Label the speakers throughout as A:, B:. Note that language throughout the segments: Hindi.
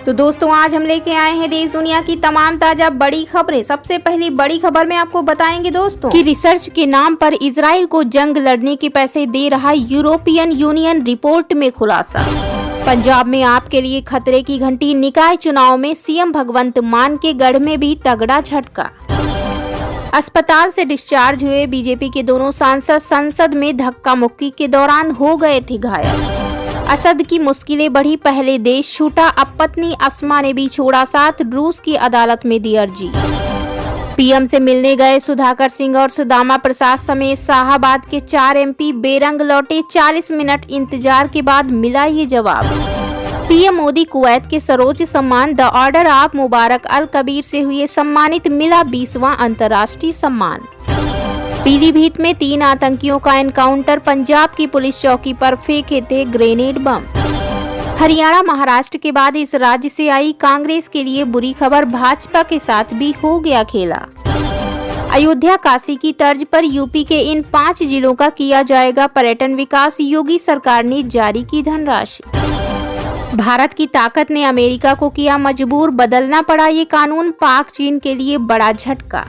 A: तो दोस्तों आज हम लेके आए हैं देश दुनिया की तमाम ताजा बड़ी खबरें। सबसे पहली बड़ी खबर में आपको बताएंगे दोस्तों कि रिसर्च के नाम पर इजराइल को जंग लड़ने के पैसे दे रहा यूरोपियन यूनियन, रिपोर्ट में खुलासा। पंजाब में आपके लिए खतरे की घंटी, निकाय चुनाव में सीएम भगवंत मान के गढ़ में भी तगड़ा झटका। अस्पताल से डिस्चार्ज हुए बीजेपी के दोनों सांसद संसद में धक्का मुक्की के दौरान हो गए थे घायल। असद की मुश्किलें बढ़ी, पहले देश छूटा, अब पत्नी अस्मा ने भी छोड़ा साथ, रूस की अदालत में दी अर्जी। पीएम से मिलने गए सुधाकर सिंह और सुदामा प्रसाद समेत शाहाबाद के 4 एमपी बेरंग लौटे, 40 मिनट इंतजार के बाद मिला ये जवाब। पीएम मोदी कुवैत के सर्वोच्च सम्मान the Order of Mubarak Al Kabir से हुए सम्मानित, मिला 20वां अंतर्राष्ट्रीय सम्मान। पीलीभीत में 3 आतंकियों का एनकाउंटर, पंजाब की पुलिस चौकी पर फेंके थे ग्रेनेड बम। हरियाणा महाराष्ट्र के बाद इस राज्य से आई कांग्रेस के लिए बुरी खबर, भाजपा के साथ भी हो गया खेला। अयोध्या काशी की तर्ज पर यूपी के इन 5 जिलों का किया जाएगा पर्यटन विकास, योगी सरकार ने जारी की धनराशि। भारत की ताकत ने अमेरिका को किया मजबूर, बदलना पड़ा ये कानून, पाक चीन के लिए बड़ा झटका।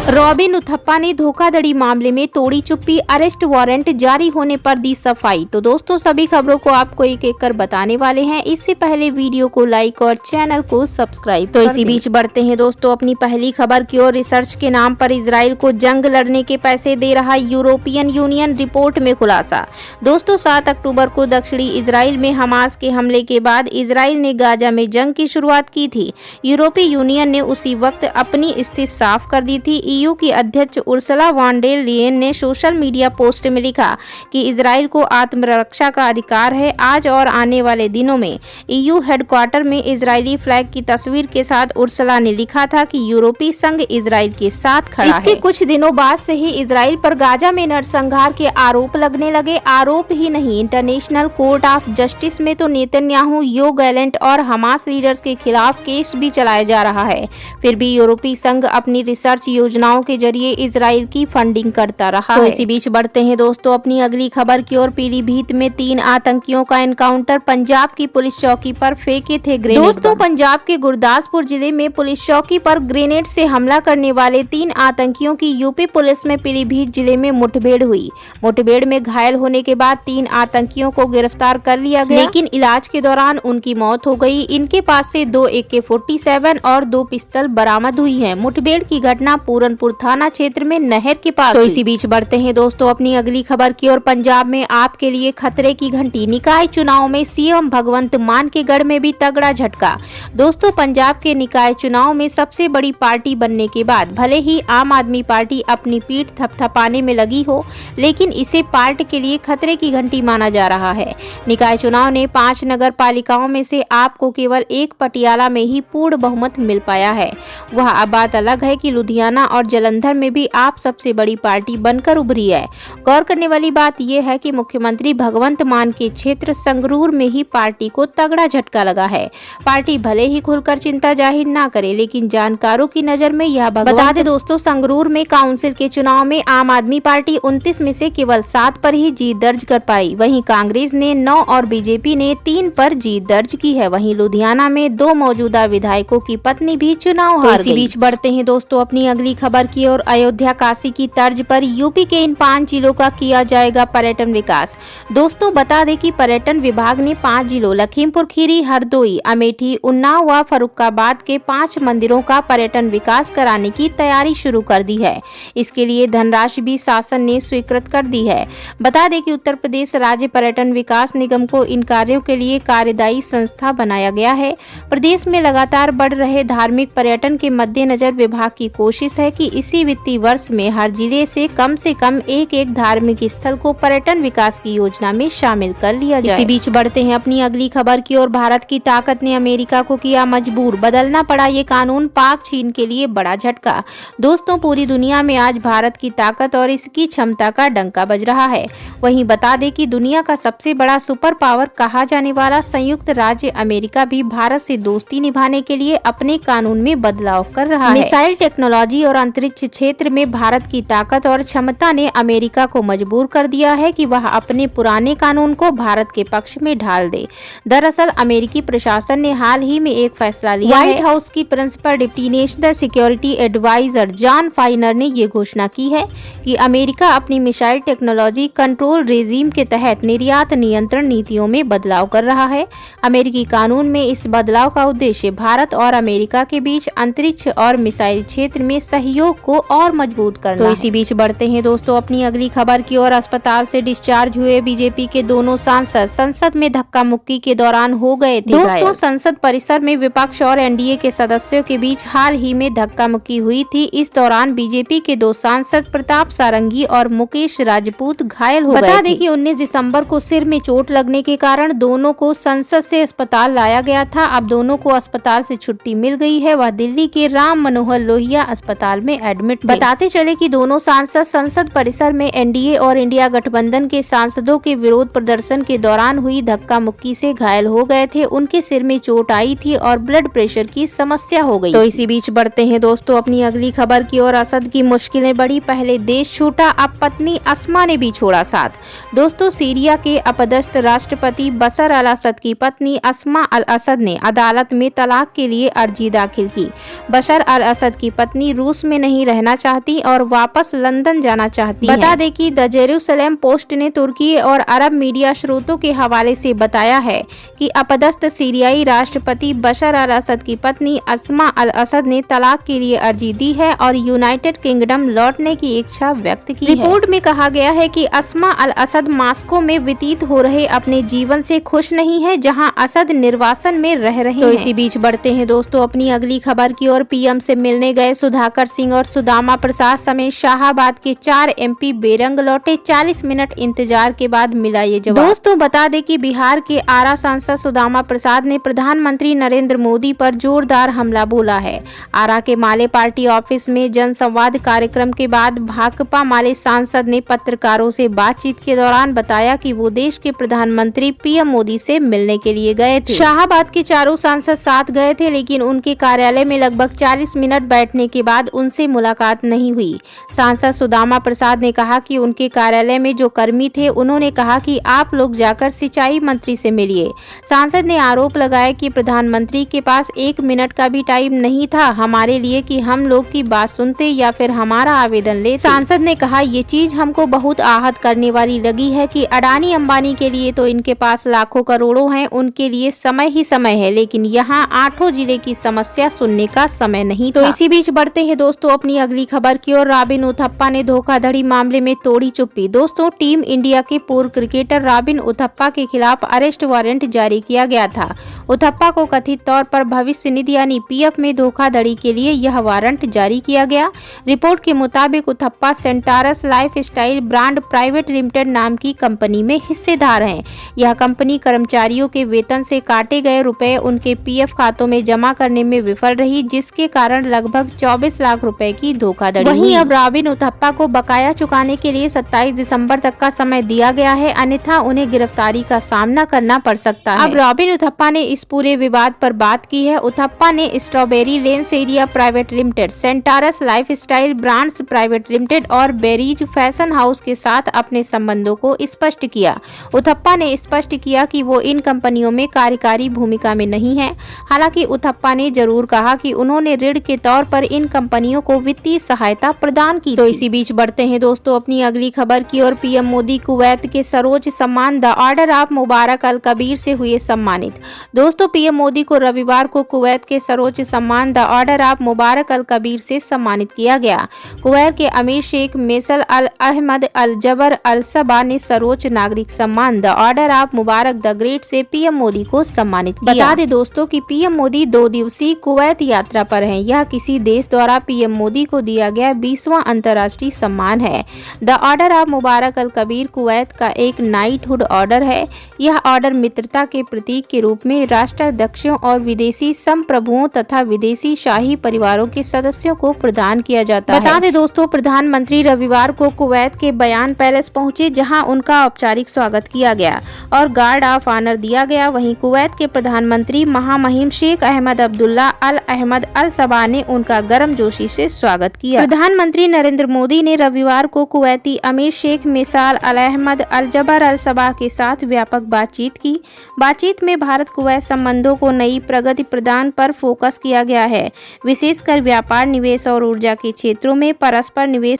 A: रॉबिन उथप्पा ने धोखाधड़ी मामले में तोड़ी चुप्पी, अरेस्ट वारंट जारी होने पर दी सफाई। तो दोस्तों सभी खबरों को आपको एक एक कर बताने वाले हैं, इससे पहले वीडियो को लाइक और चैनल को सब्सक्राइब। तो इसी बीच बढ़ते हैं दोस्तों अपनी पहली खबर की ओर। रिसर्च के नाम पर इजराइल को जंग लड़ने के पैसे दे रहा यूरोपियन यूनियन, रिपोर्ट में खुलासा। दोस्तों 7 अक्टूबर को दक्षिणी इजराइल में हमास के हमले के बाद इजराइल ने गाजा में जंग की शुरुआत की थी। यूरोपीय यूनियन ने उसी वक्त अपनी स्थिति साफ कर दी थी। ईयू की अध्यक्ष उर्सुला वॉन डेर लेयन ने सोशल मीडिया पोस्ट में लिखा कि इजराइल को आत्मरक्षा का अधिकार है। आज और आने वाले दिनों में ईयू हेडक्वार्टर में इजरायली फ्लैग की तस्वीर के साथ उर्सुला ने लिखा था कि यूरोपीय संघ इजराइल के साथ खड़ा है। इसके कुछ दिनों बाद से ही इजराइल पर गाजा में नरसंहार के आरोप लगने लगे। आरोप ही नहीं, इंटरनेशनल कोर्ट ऑफ जस्टिस में तो नेतन्याहू, यो गैलेंट और हमास लीडर्स के खिलाफ केस भी चलाया जा रहा है। फिर भी यूरोपीय संघ अपनी रिसर्च योजनाओं के जरिए इजराइल की फंडिंग करता रहा है। इसी बीच बढ़ते हैं दोस्तों अपनी अगली खबर की ओर। पीलीभीत में 3 आतंकियों का एनकाउंटर, पंजाब की पुलिस चौकी पर फेंके थे ग्रेनेड। दोस्तों पंजाब के गुरदासपुर जिले में पुलिस चौकी पर ग्रेनेड से हमला करने वाले 3 आतंकियों की यूपी पुलिस में पीलीभीत जिले में मुठभेड़ हुई। मुठभेड़ में घायल होने के बाद 3 आतंकियों को गिरफ्तार कर लिया गया, लेकिन इलाज के दौरान उनकी मौत हो गई। इनके पास से 2 AK-47 और 2 पिस्तौल बरामद हुई है। मुठभेड़ की घटना पूरनपुर थाना क्षेत्र में नहर के पास। तो इसी बीच बढ़ते हैं दोस्तों अपनी अगली खबर की ओर। पंजाब में आपके लिए खतरे की घंटी, निकाय चुनाव में सीएम भगवंत मान के गढ़ में भी तगड़ा झटका। दोस्तों पंजाब के निकाय चुनाव में सबसे बड़ी पार्टी बनने के बाद भले ही आम आदमी पार्टी अपनी पीठ थपथपाने में लगी हो, लेकिन इसे पार्टी के लिए खतरे की घंटी माना जा रहा है। निकाय चुनाव ने 5 नगर पालिकाओं में से आपको केवल 1 पटियाला में ही पूर्ण बहुमत मिल पाया है। वह अब बात अलग है कि लुधियाना और जलंधर में भी आप सबसे बड़ी पार्टी बनकर उभरी है। गौर करने वाली बात यह है कि मुख्यमंत्री भगवंत मान के क्षेत्र संगरूर में ही पार्टी को तगड़ा झटका लगा है। पार्टी भले ही खुलकर चिंता जाहिर ना करे, लेकिन जानकारों की नजर में यह बता दे दोस्तों, संगरूर में काउंसिल के चुनाव में आम आदमी पार्टी 29 में से केवल 7 पर ही जीत दर्ज कर पाई। वहीं कांग्रेस ने 9 और बीजेपी ने 3 पर जीत दर्ज की है। वहीं लुधियाना में 2 मौजूदा विधायकों की पत्नी भी चुनाव हार गई। इसी बीच बढ़ते हैं दोस्तों अपनी अगली खबर की ओर। अयोध्या काशी की तर्ज पर यूपी के इन 5 जिलों का किया जाएगा पर्यटन विकास। दोस्तों बता दें कि पर्यटन विभाग ने 5 जिलों लखीमपुर खीरी, हरदोई, अमेठी, उन्नाव व फर्रुखाबाद के 5 मंदिरों का पर्यटन विकास कराने की तैयारी शुरू कर दी है। इसके लिए धनराशि भी शासन ने स्वीकृत कर दी है। बता दें कि उत्तर प्रदेश राज्य पर्यटन विकास निगम को इन कार्यों के लिए कार्यदायी संस्था बनाया गया है। प्रदेश में लगातार बढ़ रहे धार्मिक पर्यटन के मद्देनजर विभाग की कोशिश है कि इसी वित्तीय वर्ष में हर जिले से कम एक धार्मिक स्थल को पर्यटन विकास की योजना में शामिल कर लिया जाए। इसी बीच बढ़ते हैं अपनी अगली खबर की ओर। भारत की ताकत ने अमेरिका को किया मजबूर, बदलना पड़ा ये कानून, पाक चीन के लिए बड़ा झटका। दोस्तों पूरी दुनिया में आज भारत की ताकत और इसकी क्षमता का डंका बज रहा है। वहीं बता दें कि दुनिया का सबसे बड़ा सुपर पावर कहा जाने वाला संयुक्त राज्य अमेरिका भी भारत से दोस्ती निभाने के लिए अपने कानून में बदलाव कर रहा है। मिसाइल टेक्नोलॉजी और अंतरिक्ष क्षेत्र में भारत की ताकत और क्षमता ने अमेरिका को मजबूर कर दिया है कि वह अपने पुराने कानून को भारत के पक्ष में ढाल दे। दरअसल अमेरिकी प्रशासन ने हाल ही में एक फैसला लिया है। व्हाइट हाउस की principal deputy national security adviser John Finer ने ये घोषणा की है कि अमेरिका अपनी मिसाइल टेक्नोलॉजी कंट्रोल रेजिम के तहत निर्यात नियंत्रण नीतियों में बदलाव कर रहा है। अमेरिकी कानून में इस बदलाव का उद्देश्य भारत और अमेरिका के बीच अंतरिक्ष और मिसाइल क्षेत्र में सहयोग को और मजबूत करना। तो इसी बीच बढ़ते हैं दोस्तों अपनी अगली खबर की ओर। अस्पताल से डिस्चार्ज हुए बीजेपी के दोनों सांसद संसद में धक्का मुक्की के दौरान हो गए थे दोस्तों। संसद परिसर में विपक्ष और एनडीए के सदस्यों के बीच हाल ही में धक्का मुक्की हुई थी। इस दौरान बीजेपी के दो सांसद प्रताप सारंगी और मुकेश राजपूत घायल हो गए थे। बता दें कि 19 दिसंबर को सिर में चोट लगने के कारण दोनों को संसद से अस्पताल लाया गया था। अब दोनों को अस्पताल से छुट्टी मिल गई है। वह दिल्ली के राम मनोहर लोहिया अस्पताल में एडमिट थे। बताते चले कि दोनों सांसद संसद परिसर में एनडीए और इंडिया गठबंधन के सांसदों के विरोध प्रदर्शन के दौरान हुई धक्का मुक्की से घायल हो गए थे। उनके सिर में चोट आई थी और ब्लड प्रेशर की समस्या हो गई। तो इसी बीच बढ़ते हैं दोस्तों अपनी अगली खबर की ओर। असद की मुश्किलें बढ़ी, पहले देश छूटा, अब पत्नी अस्मा ने भी छोड़ा साथ। दोस्तों सीरिया के अपदस्थ राष्ट्रपति बशर अल असद की पत्नी अस्मा अल असद ने अदालत में तलाक के लिए अर्जी दाखिल की। बशर अल असद की पत्नी रूस में नहीं रहना चाहती और वापस लंदन जाना चाहती है। बता दें कि द जेरूसलम पोस्ट ने तुर्की और अरब मीडिया स्रोतों के हवाले से बताया है कि अपदस्थ सीरियाई राष्ट्रपति बशर अल असद की पत्नी अस्मा अल असद ने तलाक के लिए अर्जी दी है और यूनाइटेड किंगडम लौटने की इच्छा व्यक्त की है। रिपोर्ट में कहा गया है कि अस्मा अल असद मास्को में व्यतीत हो रहे अपने जीवन से खुश नहीं है, जहां असद निर्वासन में रह रहे हैं। तो इसी बीच बढ़ते हैं दोस्तों अपनी अगली खबर की ओर। पीएम से मिलने गए सुधाकर सिंह और सुदामा प्रसाद समेत शाहाबाद के 4 एमपी बेरंग लौटे। 40 मिनट इंतजार के बाद मिला ये जवाब। दोस्तों बता दें कि बिहार के आरा सांसद सुदामा प्रसाद ने प्रधानमंत्री नरेंद्र मोदी पर जोरदार हमला बोला है। आरा के माले पार्टी ऑफिस में जनसंवाद कार्यक्रम के बाद भाकपा माले सांसद ने पत्रकारों से बातचीत के दौरान बताया कि वो देश के प्रधानमंत्री पीएम मोदी से मिलने के लिए गए थे। शाहाबाद के चारों सांसद साथ गए थे, लेकिन उनके कार्यालय में लगभग 40 मिनट बैठने के बाद उनसे मुलाकात नहीं हुई। सांसद सुदामा प्रसाद ने कहा कि उनके कार्यालय में जो कर्मी थे उन्होंने कहा कि आप लोग जाकर सिंचाई मंत्री से मिलिए। सांसद ने आरोप लगाया कि प्रधानमंत्री के पास 1 मिनट का भी टाइम नहीं था हमारे लिए कि हम लोग की बात सुनते या फिर हमारा आवेदन ले। सांसद ने कहा ये चीज हमको बहुत आहत करने वाली लगी है कि अडानी अंबानी के लिए तो इनके पास लाखों करोड़ों हैं, उनके लिए समय ही समय है, लेकिन यहाँ 8 जिले की समस्या सुनने का समय नहीं था। तो इसी बीच बढ़ते हैं दोस्तों अपनी अगली खबर की ओर। रॉबिन उथप्पा ने धोखाधड़ी मामले में तोड़ी चुप्पी। दोस्तों टीम इंडिया के पूर्व क्रिकेटर रॉबिन उथप्पा के खिलाफ अरेस्ट वारंट जारी किया गया था। उथप्पा को कथित तौर पर भविष्य निधि यानी पीएफ में धोखाधड़ी के लिए यह वारंट जारी किया गया। रिपोर्ट के मुताबिक Uthappa Centaurus life style brand private limited नाम की कंपनी में हिस्सेदार हैं। यह कंपनी कर्मचारियों के वेतन से काटे गए रुपए उनके पीएफ खातों में जमा करने में विफल रही, जिसके कारण लगभग 24 लाख रुपए की धोखाधड़ी हुई। वहीं अब रॉबिन उथप्पा को बकाया चुकाने के लिए 27 दिसंबर तक का समय दिया गया है, अन्यथा उन्हें गिरफ्तारी का सामना करना पड़ सकता है। अब रॉबिन उथप्पा ने इस पूरे विवाद पर बात की है। उथप्पा ने strawberry lens area private limited, Centaurus life style brands private limited और बेरीज फैशन हाउस के साथ अपने संबंधों को स्पष्ट किया। उथप्पा ने स्पष्ट किया कि वो इन कंपनियों में कार्यकारी भूमिका में नहीं है। हालांकि उथप्पा ने जरूर कहा कि उन्होंने ऋण के तौर पर इन कंपनियों को वित्तीय सहायता प्रदान की। तो इसी बीच बढ़ते हैं दोस्तों अपनी अगली खबर की ओर। पीएम मोदी कुवैत के सर्वोच्च सम्मान the Order of Mubarak Al Kabir से हुए सम्मानित। दोस्तों पीएम मोदी को रविवार को कुवैत के सर्वोच्च सम्मान the Order of Mubarak Al Kabir से सम्मानित किया गया। कुवैत के अमीर शेख मेसल अल अहमद अल जबर अल सबा ने सर्वोच्च नागरिक सम्मान the Order of Mubarak the great से पीएम मोदी को सम्मानित किया। बता दें दोस्तों कि पीएम मोदी 2 दिवसीय कुवैत यात्रा पर हैं। यह किसी देश द्वारा पीएम मोदी को दिया गया 20वां अंतर्राष्ट्रीय सम्मान है। The Order of Mubarak Al Kabeer Kuwait का एक नाइटहुड ऑर्डर है। यह ऑर्डर मित्रता के प्रतीक के रूप में राष्ट्राध्यक्षों और विदेशी संप्रभुओं तथा विदेशी शाही परिवारों के सदस्यों को प्रदान किया जाता है। बता दें दोस्तों प्रधानमंत्री रविवार को कुवैत के बयान पैलेस पहुंचे, जहां उनका औपचारिक स्वागत किया गया और गार्ड ऑफ ऑनर दिया गया। वहीं कुवैत के प्रधानमंत्री महामहिम शेख अहमद अब्दुल्ला अल अहमद अल सबा ने उनका गर्मजोशी विशेष स्वागत किया। प्रधानमंत्री नरेंद्र मोदी ने रविवार को कुवैती अमीर शेख मिसाल अल अहमद अल जबर अल सबा के साथ व्यापक बातचीत की। बातचीत में भारत कुवैत संबंधों को नई प्रगति प्रदान पर फोकस किया गया है, विशेषकर व्यापार, निवेश और ऊर्जा के क्षेत्रों में परस्पर निवेश